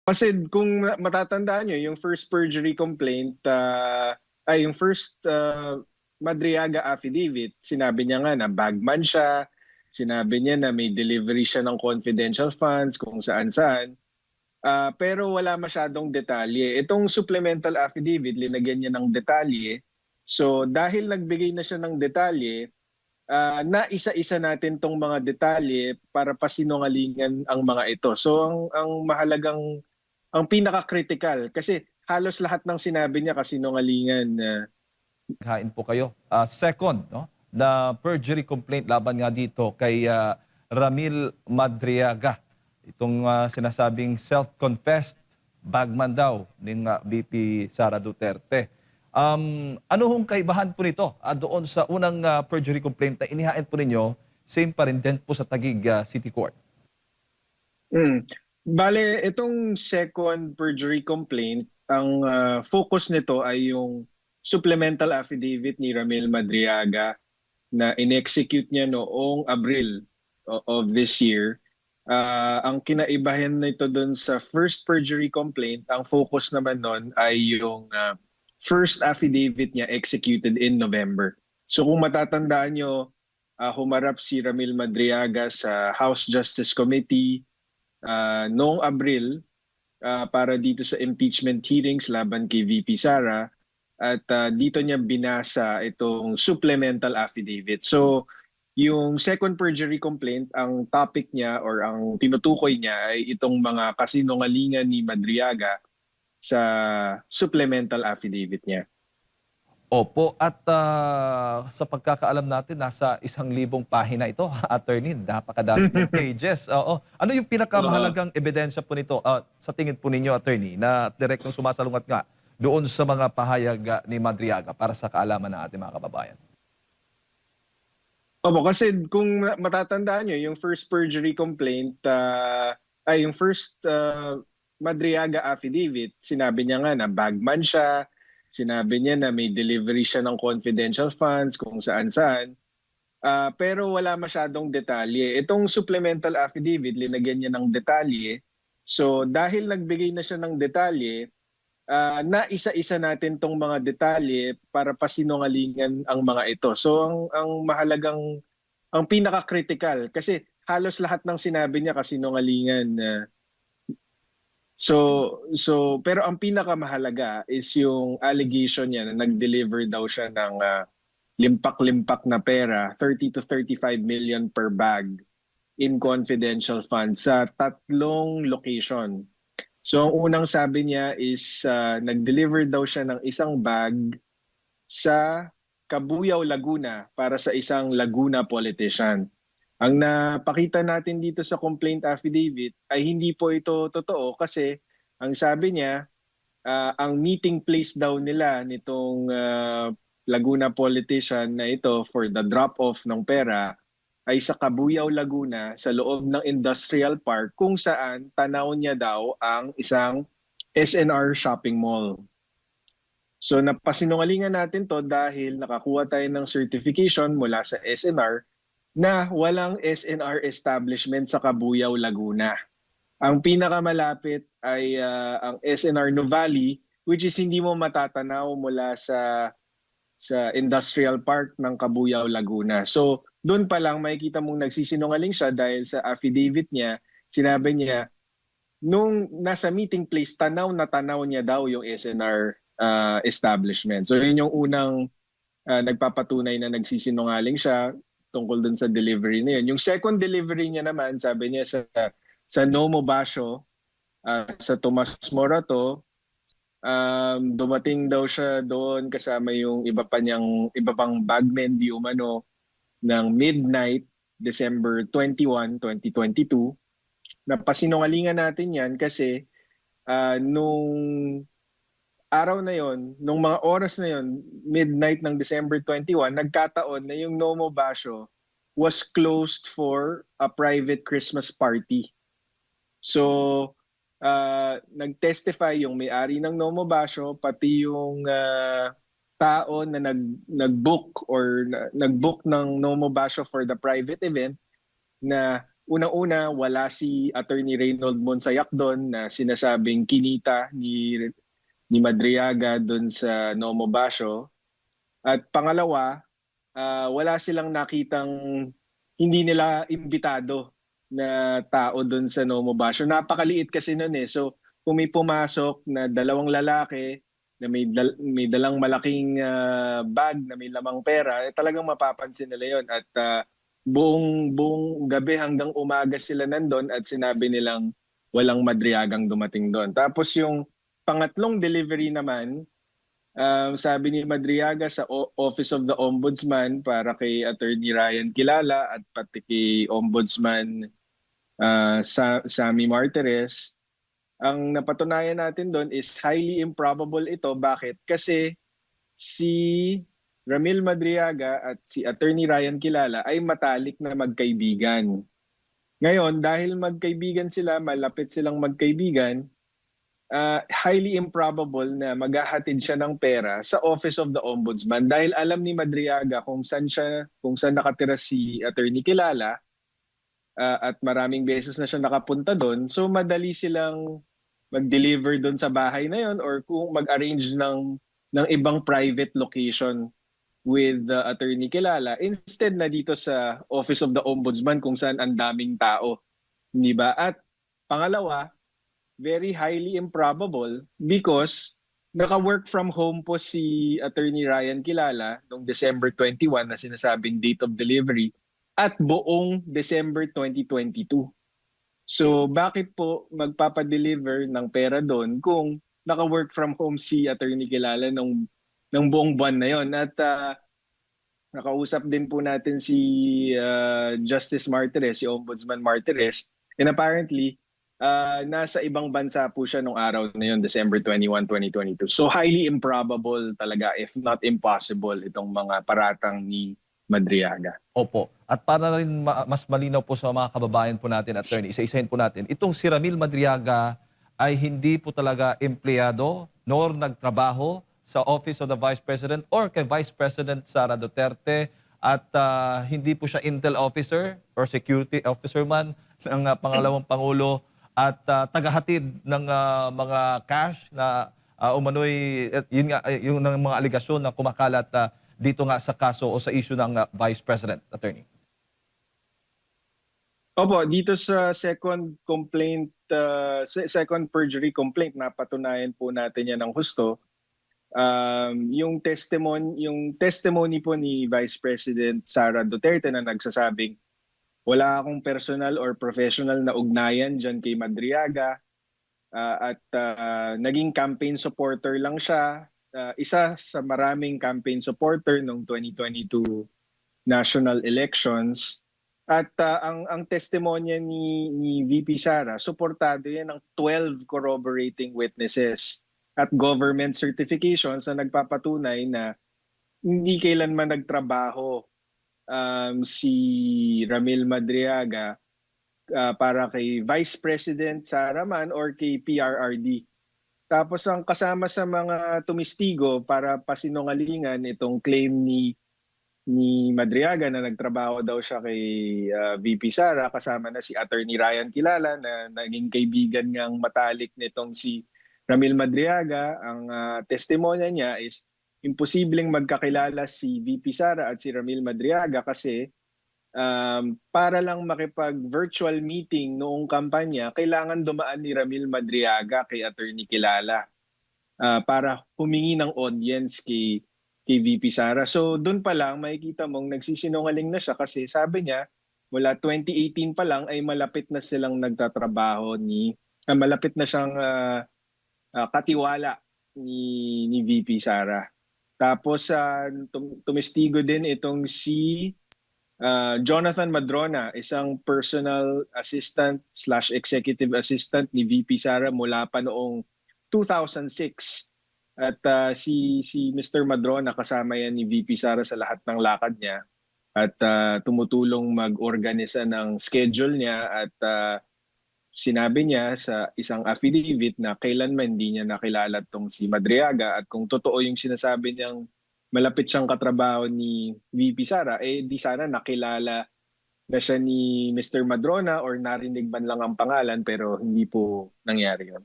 Kasi kung matatandaan nyo, yung first perjury complaint, ay yung first Madriaga affidavit, sinabi niya nga na bagman siya, sinabi niya na may delivery siya ng confidential funds kung saan-saan. Pero wala masyadong detalye. Itong supplemental affidavit, linagyan niya ng detalye. So dahil nagbigay na siya ng detalye, na isa-isa natin tong mga detalye para pasinungalingan ang mga ito. So ang mahalagang, ang pinaka-critical, kasi halos lahat ng sinabi niya kasinungalingan. Hain po kayo. Second, no, na perjury complaint laban nga dito kay Ramil Madriaga. Itong sinasabing self-confessed bagman daw ng VP Sara Duterte. Ano hong kaibahan po nito doon sa unang perjury complaint na inihain po ninyo, same pa rin din po sa Taguig City Court? Mm. Bale, itong second perjury complaint, ang focus nito ay yung supplemental affidavit ni Ramil Madriaga na in-execute niya noong Abril of this year. Ang kinaibahan nito dun sa first perjury complaint, ang focus naman nun ay yung first affidavit niya executed in November. So kung matatandaan nyo, humarap si Ramil Madriaga sa House Justice Committee noong Abril para dito sa impeachment hearings laban kay VP Sara, at dito niya binasa itong supplemental affidavit. So yung second perjury complaint, ang topic niya or ang tinutukoy niya ay itong mga kasinungalingan ni Madriaga sa supplemental affidavit niya. Opo, at sa pagkakaalam natin, nasa 1,000 pahina ito, attorney. Napakadami pong pages. Oo. Ano yung Oo. pinakamahalagang ebidensya po nito sa tingin po ninyo, attorney, na direktong sumasalungat nga doon sa mga pahayag ni Madriaga para sa kaalaman ng ating mga kababayan? Opo, kasi kung matatandaan nyo, yung first perjury complaint, ay yung first Madriaga affidavit, sinabi niya nga na bagman siya, sinabi niya na may delivery siya ng confidential funds kung saan-saan. Pero wala masyadong detalye. Itong supplemental affidavit, linagyan niya ng detalye. So dahil nagbigay na siya ng detalye, na isa-isa natin tong mga detalye para pasinungalingan ang mga ito. So ang mahalagang, ang pinaka-critical, kasi halos lahat ng sinabi niya kasinungalingan. Pero ang pinakamahalaga is yung allegation niya na nag-deliver daw siya ng limpak-limpak na pera, 30 to 35 million per bag in confidential funds sa tatlong location. So ang unang sabi niya is nag-deliver daw siya ng isang bag sa Cabuyao, Laguna para sa isang Laguna politician. Ang napakita natin dito sa complaint affidavit ay hindi po ito totoo, kasi ang sabi niya, ang meeting place daw nila nitong Laguna politician na ito for the drop-off ng pera ay sa Cabuyao, Laguna, sa loob ng industrial park, kung saan tanaw niya daw ang isang SNR shopping mall. So napasinungalingan natin to dahil nakakuha tayo ng certification mula sa SNR na walang SNR establishment sa Cabuyao, Laguna. Ang pinakamalapit ay ang SNR Nuvali, which is hindi mo matatanaw mula sa industrial park ng Cabuyao, Laguna. So doon pa lang makikita mong nagsisinungaling siya dahil sa affidavit niya, sinabi niya nung nasa meeting place, tanaw na tanaw niya daw yung SNR establishment. So yun yung unang nagpapatunay na nagsisinungaling siya tungkol dun sa delivery na yun. Yung second delivery niya naman, sabi niya sa Nomo Basho, sa Tomas Morato, dumating daw siya doon kasama yung iba pang bagmen di umano ng midnight December 21, 2022. Napasinungalingan natin yan kasi nung araw na yon, nung mga oras na yon, midnight ng December 21, nagkataon na yung Nomo Basho was closed for a private Christmas party. So, nag-testify yung may-ari ng Nomo Basho, pati yung tao na nag-book ng Nomo Basho for the private event, na unang-una, wala si Attorney Reynold Monsayak doon na sinasabing kinita ni Madriaga doon sa Nomo Basho. At pangalawa, wala silang nakitang hindi nila imbitado na tao doon sa Nomo Basho. Napakaliit kasi noon eh. So kung may pumasok na dalawang lalaki na may dalang malaking bag na may lamang pera, talagang mapapansin nila yon. At buong gabi hanggang umaga sila nandun at sinabi nilang walang Madriagang dumating doon. Tapos yung pangatlong delivery naman, sabi ni Madriaga sa Office of the Ombudsman para kay Attorney Ryan Kilala at pati kay Ombudsman Sammy Martires, ang napatunayan natin doon is highly improbable ito. Bakit? Kasi si Ramil Madriaga at si Attorney Ryan Kilala ay matalik na magkaibigan. Ngayon, dahil magkaibigan sila, malapit silang magkaibigan, highly improbable na maghahatid siya ng pera sa Office of the Ombudsman dahil alam ni Madriaga kung saan nakatira si Attorney Kilala, at maraming beses na siya nakapunta doon. So madali silang mag-deliver doon sa bahay na yon or kung mag-arrange ng ibang private location with the Attorney Kilala instead na dito sa Office of the Ombudsman kung saan ang daming tao. Hindi ba? At pangalawa, very highly improbable because naka-work from home po si Attorney Ryan Kilala noong December 21 na sinasabing date of delivery at buong December 2022. So bakit po magpapadeliver ng pera doon kung naka-work from home si Attorney Kilala ng buong buwan na yon? At nakausap din po natin si Justice Martires, si Ombudsman Martires, and apparently nasa ibang bansa po siya nung araw na yun, December 21, 2022. So highly improbable talaga, if not impossible, itong mga paratang ni Madriaga. Opo. At para rin mas malinaw po sa mga kababayan po natin, attorney, isa-isahin po natin, itong si Ramil Madriaga ay hindi po talaga empleyado nor nagtrabaho sa Office of the Vice President or kay Vice President Sara Duterte at hindi po siya intel officer or security officer man ng pangalawang Pangulo at tagahatid ng mga cash na umano'y, yun nga, yung ng mga aligasyon na kumakalat dito nga sa kaso o sa issue ng Vice President, attorney. Opo, dito sa second complaint, second perjury complaint, napatunayan po natin yan ng husto. Yung testimony po ni Vice President Sara Duterte na nagsasabing wala akong personal or professional na ugnayan dyan kay Madriaga, at naging campaign supporter lang siya, isa sa maraming campaign supporter noong 2022 national elections. At ang testimonya ni VP Sara, suportado yan ng 12 corroborating witnesses at government certifications na nagpapatunay na hindi kailanman nagtrabaho si Ramil Madriaga para kay Vice President Sara man or kay PRRD. Tapos ang kasama sa mga tumistigo para pasinungalingan itong claim ni Madriaga na nagtrabaho daw siya kay VP Sara, kasama na si Attorney Ryan Kilala na naging kaibigan ngang matalik nitong si Ramil Madriaga. Ang testimonya niya is imposibleng magkakilala si VP Sara at si Ramil Madriaga kasi para lang makipag-virtual meeting noong kampanya, kailangan dumaan ni Ramil Madriaga kay Attorney Kilala para humingi ng audience kay VP Sara. So doon pa lang makikita mong nagsisinungaling na siya kasi sabi niya mula 2018 pa lang ay malapit na silang nagtatrabaho malapit na siyang katiwala ni VP Sara. Tapos tumistigo din itong si Jonathan Madrona, isang personal assistant / executive assistant ni VP Sara mula pa noong 2006. At si Mr. Madrona, kasama yan ni VP Sara sa lahat ng lakad niya at tumutulong mag-organisa ng schedule niya at sinabi niya sa isang affidavit na kailanman hindi niya nakilala tong si Madriaga at kung totoo yung sinasabi niyang malapit siyang katrabaho ni VP Sara, di sana nakilala na siya ni Mr. Madrona or narinig man lang ang pangalan pero hindi po nangyari yun.